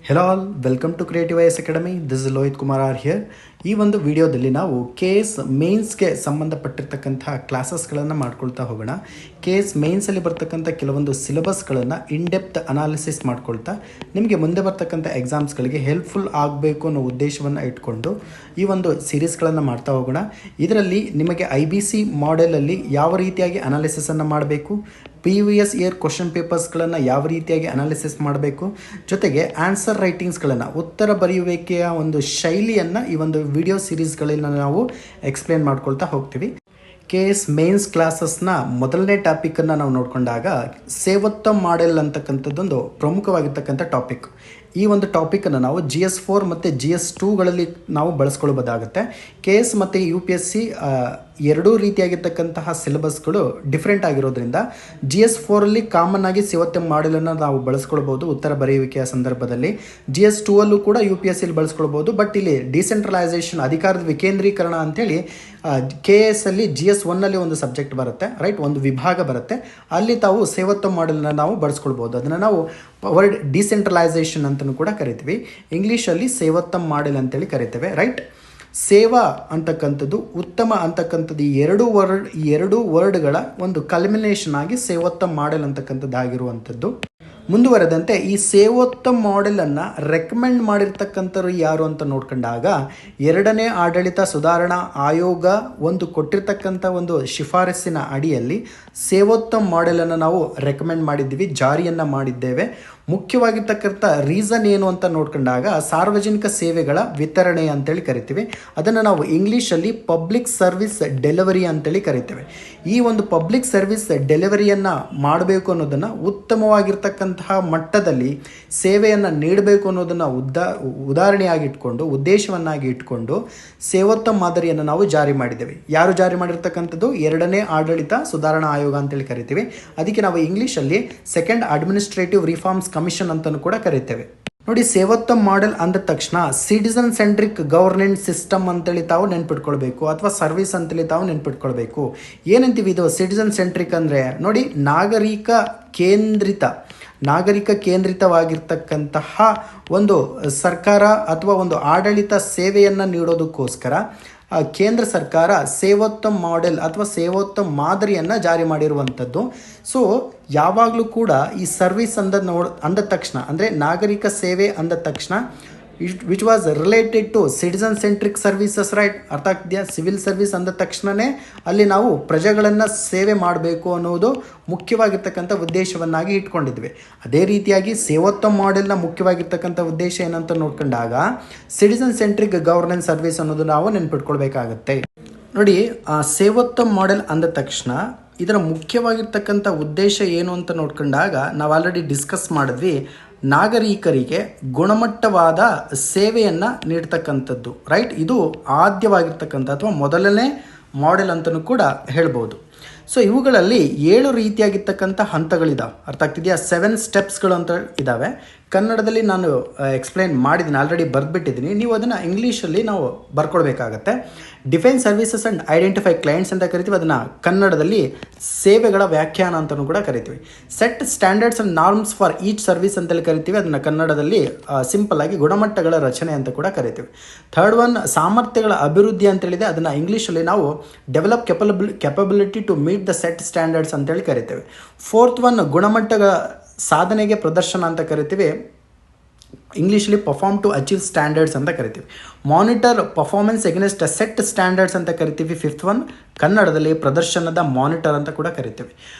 Hello all, welcome to creative IAS academy. This is Lohith Kumar R here. ಈ ಒಂದು ವಿಡಿಯೋದಲ್ಲಿ ನಾವು KS ಮೇನ್ಸ್ಗೆ ಸಂಬಂಧಪಟ್ಟಿರ್ತಕ್ಕಂಥ ಕ್ಲಾಸಸ್ಗಳನ್ನು ಮಾಡ್ಕೊಳ್ತಾ ಹೋಗೋಣ. KS ಮೇನ್ಸಲ್ಲಿ ಬರ್ತಕ್ಕಂಥ ಕೆಲವೊಂದು ಸಿಲೆಬಸ್ಗಳನ್ನು ಇನ್ಡೆಪ್ತ್ ಅನಾಲಿಸಿಸ್ ಮಾಡ್ಕೊಳ್ತಾ ನಿಮಗೆ ಮುಂದೆ ಬರ್ತಕ್ಕಂಥ ಎಕ್ಸಾಮ್ಸ್ಗಳಿಗೆ ಹೆಲ್ಪ್ಫುಲ್ ಆಗಬೇಕು ಅನ್ನೋ ಉದ್ದೇಶವನ್ನು ಇಟ್ಕೊಂಡು ಈ ಒಂದು ಸೀರೀಸ್ಗಳನ್ನು ಮಾಡ್ತಾ ಹೋಗೋಣ. ಇದರಲ್ಲಿ ನಿಮಗೆ IBC ಮಾಡೆಲಲ್ಲಿ ಯಾವ ರೀತಿಯಾಗಿ ಅನಾಲಿಸಿಸನ್ನು ಮಾಡಬೇಕು, ಪ್ರೀವಿಯಸ್ ಇಯರ್ ಕ್ವಶನ್ ಪೇಪರ್ಸ್ಗಳನ್ನು ಯಾವ ರೀತಿಯಾಗಿ ಅನಾಲಿಸಿಸ್ ಮಾಡಬೇಕು, ಜೊತೆಗೆ ಆನ್ಸರ್ ರೈಟಿಂಗ್ಸ್ಗಳನ್ನು ಉತ್ತರ ಬರೆಯುವಿಕೆಯ ಒಂದು ಶೈಲಿಯನ್ನು ಈ ಒಂದು ವಿಡಿಯೋ ಸೀರೀಸ್ಗಳಲ್ಲಿ ನಾವು ಎಕ್ಸ್ಪ್ಲೇನ್ ಮಾಡ್ಕೊಳ್ತಾ ಹೋಗ್ತೀವಿ. KS ಮೇನ್ಸ್ ಕ್ಲಾಸಸ್ನ ಮೊದಲನೇ ಟಾಪಿಕನ್ನು ನಾವು ನೋಡಿಕೊಂಡಾಗ ಸೇವತ್ತ ಮಾಡೆಲ್ ಅಂತಕ್ಕಂಥದ್ದೊಂದು ಪ್ರಮುಖವಾಗಿರ್ತಕ್ಕಂಥ ಟಾಪಿಕ್. ಈ ಒಂದು ಟಾಪಿಕನ್ನು ನಾವು GS4 ಮತ್ತು GS2ಗಳಲ್ಲಿ ನಾವು ಬಳಸ್ಕೊಳ್ಬೋದಾಗುತ್ತೆ. KS ಮತ್ತು UPSC ಎರಡೂ ರೀತಿಯಾಗಿರ್ತಕ್ಕಂತಹ ಸಿಲೆಬಸ್ಗಳು ಡಿಫ್ರೆಂಟ್ ಆಗಿರೋದ್ರಿಂದ GS4ಅಲ್ಲಿ ಕಾಮನ್ ಆಗಿ ಸೇವತ್ತ ಮಾಡೆಲನ್ನು ನಾವು ಬಳಸ್ಕೊಳ್ಬೋದು ಉತ್ತರ ಬರೆಯುವಿಕೆಯ ಸಂದರ್ಭದಲ್ಲಿ. GS2ಅಲ್ಲೂ ಕೂಡ UPSCಲಿ ಬಳಸ್ಕೊಳ್ಬೋದು. ಬಟ್ ಇಲ್ಲಿ ಡಿಸೆಂಟ್ರಲೈಸೇಷನ್, ಅಧಿಕಾರದ ವಿಕೇಂದ್ರೀಕರಣ ಅಂತೇಳಿ KSಲ್ಲಿ GS1ನಲ್ಲಿ ಒಂದು ಸಬ್ಜೆಕ್ಟ್ ಬರುತ್ತೆ, ರೈಟ್, ಒಂದು ವಿಭಾಗ ಬರುತ್ತೆ. ಅಲ್ಲಿ ತಾವು ಸೇವತ್ತ ಮಾಡೆಲ್ನ ನಾವು ಬಳಸ್ಕೊಳ್ಬೋದು. ಅದನ್ನು ನಾವು ವರ್ಡ್ ಡಿಸೆಂಟ್ರಲೈಸೇಷನ್ ಅಂತಲೂ ಕೂಡ ಕರಿತೀವಿ. ಇಂಗ್ಲೀಷಲ್ಲಿ ಸೇವತ್ತ ಮಾಡೆಲ್ ಅಂತೇಳಿ ಕರಿತೇವೆ, ರೈಟ್. ಸೇವಾ ಅಂತಕ್ಕಂಥದ್ದು, ಉತ್ತಮ ಅಂತಕ್ಕಂಥದ್ದು, ಈ ಎರಡು ವರ್ಡ್ಗಳ ಒಂದು ಕಲ್ಮಿನೇಷನ್ ಆಗಿ ಸೇವತ್ತ ಮಾಡೆಲ್ ಅಂತಕ್ಕಂಥದ್ದು ಆಗಿರುವಂಥದ್ದು. ಮುಂದುವರೆದಂತೆ ಈ ಸೇವೋತ್ತ ಮಾಡೆಲನ್ನು ರೆಕಮೆಂಡ್ ಮಾಡಿರ್ತಕ್ಕಂಥವ್ರು ಯಾರು ಅಂತ ನೋಡ್ಕೊಂಡಾಗ ಎರಡನೇ ಆಡಳಿತ ಸುಧಾರಣಾ ಆಯೋಗ ಒಂದು ಕೊಟ್ಟಿರ್ತಕ್ಕಂಥ ಒಂದು ಶಿಫಾರಸ್ಸಿನ ಅಡಿಯಲ್ಲಿ ಸೇವೋತ್ತ ಮಾಡೆಲನ್ನು ನಾವು ರೆಕಮೆಂಡ್ ಮಾಡಿದ್ದೀವಿ, ಜಾರಿಯನ್ನು ಮಾಡಿದ್ದೇವೆ. ಮುಖ್ಯವಾಗಿರ್ತಕ್ಕಂಥ ರೀಸನ್ ಏನು ಅಂತ ನೋಡ್ಕೊಂಡಾಗ ಸಾರ್ವಜನಿಕ ಸೇವೆಗಳ ವಿತರಣೆ ಅಂತೇಳಿ ಕರಿತೀವಿ. ಅದನ್ನು ನಾವು ಇಂಗ್ಲೀಷಲ್ಲಿ ಪಬ್ಲಿಕ್ ಸರ್ವಿಸ್ ಡೆಲಿವರಿ ಅಂತೇಳಿ ಕರಿತೇವೆ. ಈ ಒಂದು ಪಬ್ಲಿಕ್ ಸರ್ವಿಸ್ ಡೆಲಿವರಿಯನ್ನು ಮಾಡಬೇಕು ಅನ್ನೋದನ್ನು, ಉತ್ತಮವಾಗಿರ್ತಕ್ಕಂತಹ ಮಟ್ಟದಲ್ಲಿ ಸೇವೆಯನ್ನು ನೀಡಬೇಕು ಅನ್ನೋದನ್ನು ಉದಾಹರಣೆಯಾಗಿಟ್ಕೊಂಡು, ಉದ್ದೇಶವನ್ನಾಗಿ ಇಟ್ಕೊಂಡು ಸೇವೋತ್ತ ಮಾದರಿಯನ್ನು ನಾವು ಜಾರಿ ಮಾಡಿದ್ದೇವೆ. ಯಾರು ಜಾರಿ ಮಾಡಿರ್ತಕ್ಕಂಥದ್ದು? ಎರಡನೇ ಆಡಳಿತ ಸುಧಾರಣಾ ಆಯೋಗ ಅಂತೇಳಿ ಕರಿತೀವಿ. ಅದಕ್ಕೆ ನಾವು ಇಂಗ್ಲೀಷಲ್ಲಿ ಸೆಕೆಂಡ್ ಅಡ್ಮಿನಿಸ್ಟ್ರೇಟಿವ್ ರಿಫಾರ್ಮ್ಸ್ ಕಮಿಷನ್ ಅಂತಲೂ ಕೂಡ ಕರಿತೇವೆ. ನೋಡಿ, ಸೇವತ್ತ ಮಾಡೆಲ್ ಅಂದ ತಕ್ಷಣ ಸಿಟಿಸನ್ ಸೆಂಟ್ರಿಕ್ ಗವರ್ನೆನ್ಸ್ ಸಿಸ್ಟಮ್ ಅಂತೇಳಿ ತಾವು ನೆನ್ಪಿಟ್ಕೊಳ್ಬೇಕು, ಅಥವಾ ಸರ್ವಿಸ್ ಅಂತೇಳಿ ತಾವು ನೆನ್ಪಿಟ್ಕೊಳ್ಬೇಕು. ಏನಂತೀವಿ ಇದು ಸಿಟಿಸನ್ ಸೆಂಟ್ರಿಕ್ ಅಂದರೆ? ನೋಡಿ, ನಾಗರಿಕ ಕೇಂದ್ರಿತವಾಗಿರ್ತಕ್ಕಂತಹ ಒಂದು ಸರ್ಕಾರ ಅಥವಾ ಒಂದು ಆಡಳಿತ ಸೇವೆಯನ್ನು ನೀಡೋದಕ್ಕೋಸ್ಕರ ಕೇಂದ್ರ ಸರ್ಕಾರ ಸೇವೋತ್ತ ಮಾಡೆಲ್ ಅಥವಾ ಸೇವೋತ್ತ ಮಾದರಿಯನ್ನು ಜಾರಿ ಮಾಡಿರುವಂಥದ್ದು. ಸೊ ಯಾವಾಗಲೂ ಕೂಡ ಈ ಸರ್ವಿಸ್ ಅಂದ ತಕ್ಷಣ, ಅಂದರೆ ನಾಗರಿಕ ಸೇವೆ ಅಂದ ತಕ್ಷಣ which was related to citizen centric services, right. ಅರ್ಥ ಆಗ್ತಿದೆಯಾ? ಸಿವಿಲ್ ಸರ್ವಿಸ್ ಅಂದ ತಕ್ಷಣವೇ ಅಲ್ಲಿ ನಾವು ಪ್ರಜೆಗಳನ್ನು ಸೇವೆ ಮಾಡಬೇಕು ಅನ್ನೋದು ಮುಖ್ಯವಾಗಿರ್ತಕ್ಕಂಥ ಉದ್ದೇಶವನ್ನಾಗಿ ಇಟ್ಕೊಂಡಿದ್ವಿ. ಅದೇ ರೀತಿಯಾಗಿ ಸೇವೋತ್ತ ಮಾಡೆಲ್ನ ಮುಖ್ಯವಾಗಿರ್ತಕ್ಕಂಥ ಉದ್ದೇಶ ಏನಂತ ನೋಡ್ಕೊಂಡಾಗ ಸಿಟಿಸನ್ ಸೆಂಟ್ರಿಕ್ ಗವರ್ನೆನ್ಸ್ ಸರ್ವಿಸ್ ಅನ್ನೋದು ನಾವು ನೆನ್ಪಿಟ್ಕೊಳ್ಬೇಕಾಗತ್ತೆ. ನೋಡಿ, ಸೇವೋತ್ತ ಮಾಡೆಲ್ ಅಂದ ತಕ್ಷಣ ಇದರ ಮುಖ್ಯವಾಗಿರ್ತಕ್ಕಂಥ ಉದ್ದೇಶ ಏನು ಅಂತ ನೋಡ್ಕೊಂಡಾಗ ನಾವು ಆಲ್ರೆಡಿ ಡಿಸ್ಕಸ್ ಮಾಡಿದ್ವಿ. ನಾಗರಿಕರಿಗೆ ಗುಣಮಟ್ಟವಾದ ಸೇವೆಯನ್ನು ನೀಡ್ತಕ್ಕಂಥದ್ದು, ರೈಟ್. ಇದು ಆದ್ಯವಾಗಿರ್ತಕ್ಕಂಥ ಅಥವಾ ಮೊದಲನೇ ಮಾಡೆಲ್ ಅಂತಲೂ ಕೂಡ ಹೇಳ್ಬೋದು. ಸೊ ಇವುಗಳಲ್ಲಿ 7 ರೀತಿಯಾಗಿರ್ತಕ್ಕಂಥ ಹಂತಗಳಿದ್ದಾವೆ. ಅರ್ಥ ಆಗ್ತಿದೆಯಾ? 7 ಸ್ಟೆಪ್ಸ್ಗಳು ಅಂತ ಇದ್ದಾವೆ. ಕನ್ನಡದಲ್ಲಿ ನಾನು ಎಕ್ಸ್ಪ್ಲೈನ್ ಮಾಡಿದ್ದೀನಿ, ಆಲ್ರೆಡಿ ಬರೆದ್ಬಿಟ್ಟಿದ್ದೀನಿ. ನೀವು ಅದನ್ನು ಇಂಗ್ಲೀಷಲ್ಲಿ ನಾವು ಬರ್ಕೊಳ್ಬೇಕಾಗತ್ತೆ. Defence services and identify clients ಅಂತ ಕರಿತೀವಿ, ಅದನ್ನು ಕನ್ನಡದಲ್ಲಿ ಸೇವೆಗಳ ವ್ಯಾಖ್ಯಾನ ಅಂತಲೂ ಕೂಡ ಕರಿತೀವಿ. Set standards and norms for each service ಅಂತೇಳಿ ಕರಿತೀವಿ, ಅದನ್ನು ಕನ್ನಡದಲ್ಲಿ ಸಿಂಪಲ್ ಆಗಿ ಗುಣಮಟ್ಟಗಳ ರಚನೆ ಅಂತ ಕೂಡ ಕರಿತೀವಿ. ಥರ್ಡ್ ಒನ್ ಸಾಮರ್ಥ್ಯಗಳ ಅಭಿವೃದ್ಧಿ ಅಂತೇಳಿದೆ, ಅದನ್ನು ಇಂಗ್ಲೀಷಲ್ಲಿ ನಾವು develop capability to meet the set standards ಅಂತೇಳಿ ಕರಿತೇವೆ. ಫೋರ್ತ್ ಒನ್ ಗುಣಮಟ್ಟಗಳ ಸಾಧನೆಗೆ ಪ್ರದರ್ಶನ ಅಂತ ಕರಿತೀವಿ, ಇಂಗ್ಲೀಷಲ್ಲಿ ಪರ್ಫಾರ್ಮ್ ಟು ಅಚೀವ್ ಸ್ಟ್ಯಾಂಡರ್ಡ್ಸ್ ಅಂತ ಕರಿತೀವಿ. Monitor performance against set standards ಅಂತ ಕರಿತೀವಿ. ಫಿಫ್ತ್ ಒನ್ ಕನ್ನಡದಲ್ಲಿ ಪ್ರದರ್ಶನದ ಮಾನಿಟರ್ ಅಂತ ಕೂಡ ಕರಿತೀವಿ.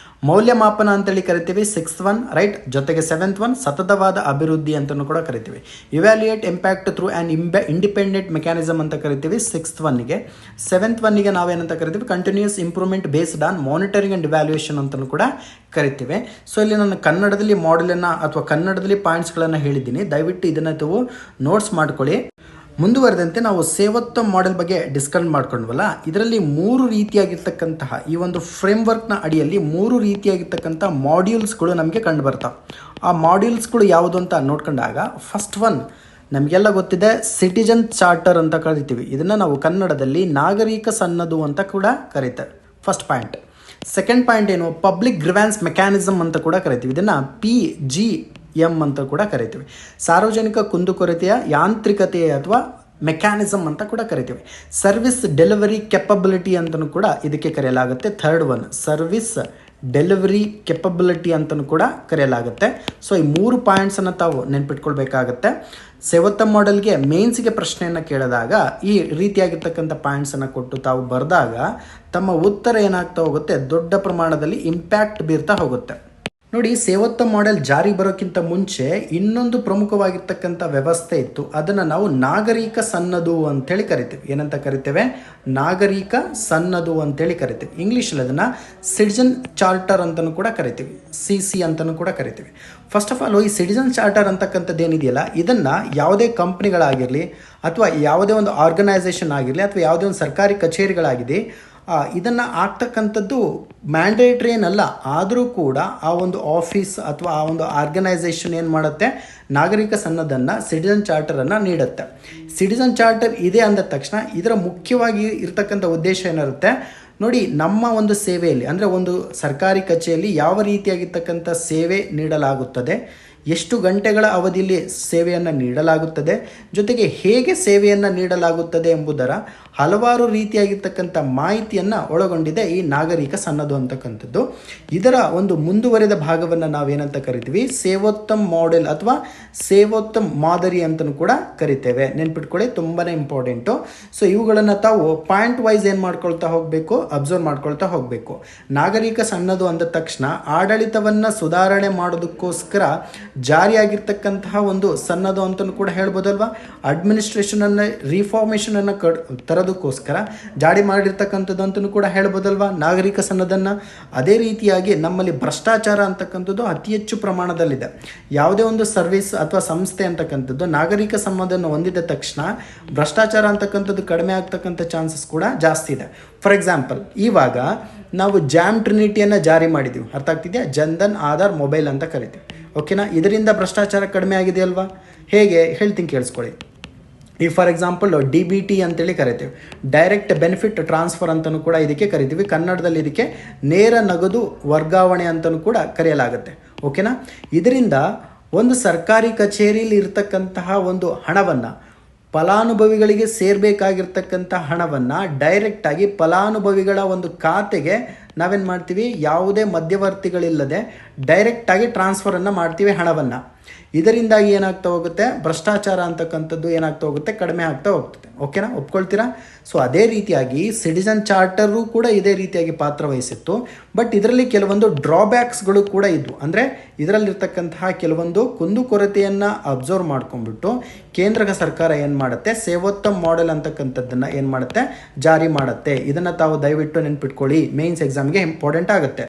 ಮೌಲ್ಯಮಾಪನ ಅಂತೇಳಿ ಕರಿತೀವಿ, 6th ಒನ್, ರೈಟ್. ಜೊತೆಗೆ 7th ಒನ್ ಸತತವಾದ ಅಭಿವೃದ್ಧಿ ಅಂತಲೂ ಕೂಡ ಕರಿತೀವಿ. Evaluate impact through an independent mechanism ಅಂತ ಕರಿತೀವಿ 6th ಒನ್ನಿಗೆ. 7th ಒನ್ನಿಗೆ ನಾವೇನಂತ ಕರಿತೀವಿ? Continuous improvement based on monitoring and evaluation ಅಂತಲೂ ಕೂಡ ಕರಿತೀವಿ. ಸೊ ಇಲ್ಲಿ ನಾನು ಕನ್ನಡದಲ್ಲಿ ಮಾಡೆಲನ್ನು ಅಥವಾ ಕನ್ನಡದಲ್ಲಿ ಪಾಯಿಂಟ್ಸ್ಗಳನ್ನು ಹೇಳಿದ್ದೀನಿ, ದಯವಿಟ್ಟು ಇದನ್ನು ನೀವು ನೋಟ್ಸ್ ಮಾಡ್ಕೊಳ್ಳಿ. ಮುಂದುವರೆದಂತೆ ನಾವು ಸೇವೋತ್ತ ಮಾಡೆಲ್ ಬಗ್ಗೆ ಡಿಸ್ಕಸ್ ಮಾಡ್ಕೊಂಡ್ವಲ್ಲ, ಇದರಲ್ಲಿ 3 ರೀತಿಯಾಗಿರ್ತಕ್ಕಂತಹ ಈ ಒಂದು ಫ್ರೇಮ್ವರ್ಕ್ನ ಅಡಿಯಲ್ಲಿ 3 ರೀತಿಯಾಗಿರ್ತಕ್ಕಂಥ ಮಾಡ್ಯೂಲ್ಸ್ಗಳು ನಮಗೆ ಕಂಡು ಬರ್ತಾವೆ. ಆ ಮಾಡ್ಯೂಲ್ಸ್ಗಳು ಯಾವುದು ಅಂತ ನೋಡ್ಕೊಂಡಾಗ ಫಸ್ಟ್ ಒನ್ ನಮಗೆಲ್ಲ ಗೊತ್ತಿದೆ, ಸಿಟಿಜನ್ ಚಾರ್ಟರ್ ಅಂತ ಕರಿತೀವಿ. ಇದನ್ನು ನಾವು ಕನ್ನಡದಲ್ಲಿ ನಾಗರಿಕ ಸನ್ನದು ಅಂತ ಕೂಡ ಕರೀತಾರೆ, ಫಸ್ಟ್ ಪಾಯಿಂಟ್. ಸೆಕೆಂಡ್ ಪಾಯಿಂಟ್ ಏನು? ಪಬ್ಲಿಕ್ ಗ್ರಿವ್ಯಾನ್ಸ್ ಮೆಕ್ಯಾನಿಸಮ್ ಅಂತ ಕೂಡ ಕರಿತೀವಿ. ಇದನ್ನು PG ಅಂತ ಕೂಡ ಕರಿತೀವಿ. ಸಾರ್ವಜನಿಕ ಕುಂದುಕೊರತೆಯ ಯಾಂತ್ರಿಕತೆ ಅಥವಾ ಮೆಕ್ಯಾನಿಸಮ್ ಅಂತ ಕೂಡ ಕರಿತೀವಿ. ಸರ್ವಿಸ್ ಡೆಲಿವರಿ ಕೆಪಬಿಲಿಟಿ ಅಂತಲೂ ಕೂಡ ಇದಕ್ಕೆ ಕರೆಯಲಾಗುತ್ತೆ. Third one service delivery capability ಅಂತಲೂ ಕೂಡ ಕರೆಯಲಾಗುತ್ತೆ. ಸೊ ಈ 3 ಪಾಯಿಂಟ್ಸನ್ನು ತಾವು ನೆನ್ಪಿಟ್ಕೊಳ್ಬೇಕಾಗತ್ತೆ. ಸೇವೋತ್ತಮ್ ಮಾಡೆಲ್ಗೆ ಮೇನ್ಸ್ಗೆ ಪ್ರಶ್ನೆಯನ್ನು ಕೇಳಿದಾಗ ಈ ರೀತಿಯಾಗಿರ್ತಕ್ಕಂಥ ಪಾಯಿಂಟ್ಸನ್ನು ಕೊಟ್ಟು ತಾವು ಬರೆದಾಗ ತಮ್ಮ ಉತ್ತರ ಏನಾಗ್ತಾ ಹೋಗುತ್ತೆ, ದೊಡ್ಡ ಪ್ರಮಾಣದಲ್ಲಿ ಇಂಪ್ಯಾಕ್ಟ್ ಬೀರ್ತಾ ಹೋಗುತ್ತೆ. ನೋಡಿ, ಸೇವೋತ್ತಮ್ ಮಾಡೆಲ್ ಜಾರಿ ಬರೋಕ್ಕಿಂತ ಮುಂಚೆ ಇನ್ನೊಂದು ಪ್ರಮುಖವಾಗಿರ್ತಕ್ಕಂಥ ವ್ಯವಸ್ಥೆ ಇತ್ತು. ಅದನ್ನು ನಾವು ನಾಗರಿಕ ಸನ್ನದು ಅಂತೇಳಿ ಕರಿತೀವಿ. ಏನಂತ ಕರಿತೇವೆ? ನಾಗರಿಕ ಸನ್ನದು ಅಂತೇಳಿ ಕರಿತೀವಿ. ಇಂಗ್ಲೀಷಲ್ಲಿ ಅದನ್ನು ಸಿಟಿಜನ್ ಚಾರ್ಟರ್ ಅಂತಲೂ ಕೂಡ ಕರಿತೀವಿ, CC ಅಂತಲೂ ಕೂಡ ಕರಿತೀವಿ. ಫಸ್ಟ್ ಆಫ್ ಆಲ್, ಈ ಸಿಟಿಜನ್ ಚಾರ್ಟರ್ ಅಂತಕ್ಕಂಥದ್ದು ಏನಿದೆಯಲ್ಲ, ಇದನ್ನು ಯಾವುದೇ ಕಂಪ್ನಿಗಳಾಗಿರಲಿ ಅಥವಾ ಯಾವುದೇ ಒಂದು ಆರ್ಗನೈಸೇಷನ್ ಆಗಿರಲಿ ಅಥವಾ ಯಾವುದೇ ಒಂದು ಸರ್ಕಾರಿ ಕಚೇರಿಗಳಾಗಿದೆ, ಇದನ್ನು ಆಗ್ತಕ್ಕಂಥದ್ದು ಮ್ಯಾಂಡೇಟ್ರಿ ಏನಲ್ಲ. ಆದರೂ ಕೂಡ ಆ ಒಂದು ಆಫೀಸ್ ಅಥವಾ ಆ ಒಂದು ಆರ್ಗನೈಸೇಷನ್ ಏನು ಮಾಡುತ್ತೆ, ನಾಗರಿಕ ಸನ್ನದನ್ನು ಸಿಟಿಜನ್ ಚಾರ್ಟರನ್ನು ನೀಡುತ್ತೆ. ಸಿಟಿಜನ್ ಚಾರ್ಟರ್ ಇದೆ ಅಂದ ತಕ್ಷಣ ಇದರ ಮುಖ್ಯವಾಗಿ ಇರತಕ್ಕಂಥ ಉದ್ದೇಶ ಏನಿರುತ್ತೆ ನೋಡಿ, ನಮ್ಮ ಒಂದು ಸೇವೆಯಲ್ಲಿ ಅಂದರೆ ಒಂದು ಸರ್ಕಾರಿ ಕಚೇರಿಯಲ್ಲಿ ಯಾವ ರೀತಿಯಾಗಿರ್ತಕ್ಕಂಥ ಸೇವೆ ನೀಡಲಾಗುತ್ತದೆ, ಎಷ್ಟು ಗಂಟೆಗಳ ಅವಧಿಯಲ್ಲಿ ಸೇವೆಯನ್ನು ನೀಡಲಾಗುತ್ತದೆ, ಜೊತೆಗೆ ಹೇಗೆ ಸೇವೆಯನ್ನು ನೀಡಲಾಗುತ್ತದೆ ಎಂಬುದರ ಹಲವಾರು ರೀತಿಯಾಗಿರ್ತಕ್ಕಂಥ ಮಾಹಿತಿಯನ್ನು ಒಳಗೊಂಡಿದೆ ಈ ನಾಗರಿಕ ಸನ್ನದು ಅಂತಕ್ಕಂಥದ್ದು. ಇದರ ಒಂದು ಮುಂದುವರೆದ ಭಾಗವನ್ನು ನಾವೇನಂತ ಕರಿತೀವಿ, ಸೇವೋತ್ತಮ್ ಮಾಡೆಲ್ ಅಥವಾ ಸೇವೋತ್ತಮ್ ಮಾದರಿ ಅಂತಲೂ ಕೂಡ ಕರಿತೇವೆ. ನೆನ್ಪಿಟ್ಕೊಳ್ಳಿ, ತುಂಬಾ ಇಂಪಾರ್ಟೆಂಟು. ಸೊ ಇವುಗಳನ್ನು ತಾವು ಪಾಯಿಂಟ್ ವೈಸ್ ಏನು ಮಾಡ್ಕೊಳ್ತಾ ಹೋಗಬೇಕು, ಅಬ್ಸರ್ವ್ ಮಾಡ್ಕೊಳ್ತಾ ಹೋಗಬೇಕು. ನಾಗರಿಕ ಸನ್ನದು ಅಂದ ತಕ್ಷಣ ಆಡಳಿತವನ್ನು ಸುಧಾರಣೆ ಮಾಡೋದಕ್ಕೋಸ್ಕರ ಜಾರಿಯಾಗಿರ್ತಕ್ಕಂತಹ ಒಂದು ಸನ್ನದು ಅಂತಲೂ ಕೂಡ ಹೇಳ್ಬೋದಲ್ವಾ. ಅಡ್ಮಿನಿಸ್ಟ್ರೇಷನನ್ನು ರಿಫಾರ್ಮೇಷನನ್ನು ತರೋದಕ್ಕೋಸ್ಕರ ಜಾರಿ ಮಾಡಿರ್ತಕ್ಕಂಥದ್ದು ಅಂತಲೂ ಕೂಡ ಹೇಳ್ಬೋದಲ್ವಾ ನಾಗರಿಕ ಸನ್ನದನ್ನು. ಅದೇ ರೀತಿಯಾಗಿ ನಮ್ಮಲ್ಲಿ ಭ್ರಷ್ಟಾಚಾರ ಅಂತಕ್ಕಂಥದ್ದು ಅತಿ ಹೆಚ್ಚು ಪ್ರಮಾಣದಲ್ಲಿದೆ. ಯಾವುದೇ ಒಂದು ಸರ್ವಿಸ್ ಅಥವಾ ಸಂಸ್ಥೆ ಅಂತಕ್ಕಂಥದ್ದು ನಾಗರಿಕ ಸನ್ನದನ್ನು ಹೊಂದಿದ ತಕ್ಷಣ ಭ್ರಷ್ಟಾಚಾರ ಅಂತಕ್ಕಂಥದ್ದು ಕಡಿಮೆ ಆಗ್ತಕ್ಕಂಥ ಚಾನ್ಸಸ್ ಕೂಡ ಜಾಸ್ತಿ ಇದೆ. ಫಾರ್ ಎಕ್ಸಾಂಪಲ್, ಇವಾಗ ನಾವು ಜಾಮ್ ಟ್ರಿನಿಟಿಯನ್ನು ಜಾರಿ ಮಾಡಿದ್ದೀವಿ, ಅರ್ಥ ಆಗ್ತಿದೆಯಾ? ಜನ್ಧನ್ ಆಧಾರ್ ಮೊಬೈಲ್ ಅಂತ ಕರಿತೀವಿ, ಓಕೆನಾ? ಇದರಿಂದ ಭ್ರಷ್ಟಾಚಾರ ಕಡಿಮೆ ಆಗಿದೆ ಅಲ್ವಾ? ಹೇಗೆ ಹೇಳ್ತೀನಿ, ಕೇಳಿಸ್ಕೊಳ್ಳಿ. ಈ ಫಾರ್ ಎಕ್ಸಾಂಪಲ್ DBT ಅಂತೇಳಿ ಕರಿತೀವಿ, ಡೈರೆಕ್ಟ್ ಬೆನಿಫಿಟ್ ಟ್ರಾನ್ಸ್ಫರ್ ಅಂತಲೂ ಕೂಡ ಇದಕ್ಕೆ ಕರಿತೀವಿ. ಕನ್ನಡದಲ್ಲಿ ಇದಕ್ಕೆ ನೇರ ನಗದು ವರ್ಗಾವಣೆ ಅಂತಲೂ ಕೂಡ ಕರೆಯಲಾಗುತ್ತೆ, ಓಕೆನಾ? ಇದರಿಂದ ಒಂದು ಸರ್ಕಾರಿ ಕಚೇರಿಯಲ್ಲಿ ಇರತಕ್ಕಂತಹ ಒಂದು ಹಣವನ್ನು, ಫಲಾನುಭವಿಗಳಿಗೆ ಸೇರಬೇಕಾಗಿರ್ತಕ್ಕಂಥ ಹಣವನ್ನು ಡೈರೆಕ್ಟಾಗಿ ಫಲಾನುಭವಿಗಳ ಒಂದು ಖಾತೆಗೆ ನಾವೇನು ಮಾಡ್ತೀವಿ, ಯಾವುದೇ ಮಧ್ಯವರ್ತಿಗಳಿಲ್ಲದೆ ಡೈರೆಕ್ಟಾಗಿ ಟ್ರಾನ್ಸ್ಫರನ್ನು ಮಾಡ್ತೀವಿ ಹಣವನ್ನು. ಇದರಿಂದಾಗಿ ಏನಾಗ್ತಾ ಹೋಗುತ್ತೆ, ಭ್ರಷ್ಟಾಚಾರ ಅಂತಕ್ಕಂಥದ್ದು ಏನಾಗ್ತಾ ಹೋಗುತ್ತೆ, ಕಡಿಮೆ ಆಗ್ತಾ ಹೋಗ್ತದೆ, ಓಕೆನಾ? ಒಪ್ಕೊಳ್ತೀರಾ? ಸೊ ಅದೇ ರೀತಿಯಾಗಿ ಸಿಟಿಜನ್ ಚಾರ್ಟರು ಕೂಡ ಇದೇ ರೀತಿಯಾಗಿ ಪಾತ್ರ ವಹಿಸಿತ್ತು. ಬಟ್ ಇದರಲ್ಲಿ ಕೆಲವೊಂದು ಡ್ರಾಬ್ಯಾಕ್ಸ್ಗಳು ಕೂಡ ಇದ್ವು. ಅಂದರೆ ಇದರಲ್ಲಿರ್ತಕ್ಕಂತಹ ಕೆಲವೊಂದು ಕುಂದುಕೊರತೆಯನ್ನು ಅಬ್ಸರ್ವ್ ಮಾಡ್ಕೊಂಡ್ಬಿಟ್ಟು ಕೇಂದ್ರ ಸರ್ಕಾರ ಏನು ಮಾಡುತ್ತೆ, ಸೇವೋತ್ತಮ್ ಮಾಡೆಲ್ ಅಂತಕ್ಕಂಥದ್ದನ್ನು ಏನು ಮಾಡುತ್ತೆ, ಜಾರಿ ಮಾಡುತ್ತೆ. ಇದನ್ನು ತಾವು ದಯವಿಟ್ಟು ನೆನ್ಪಿಟ್ಕೊಳ್ಳಿ, ಮೇನ್ಸ್ ಎಕ್ಸಾಮ್ಗೆ ಇಂಪಾರ್ಟೆಂಟ್ ಆಗುತ್ತೆ.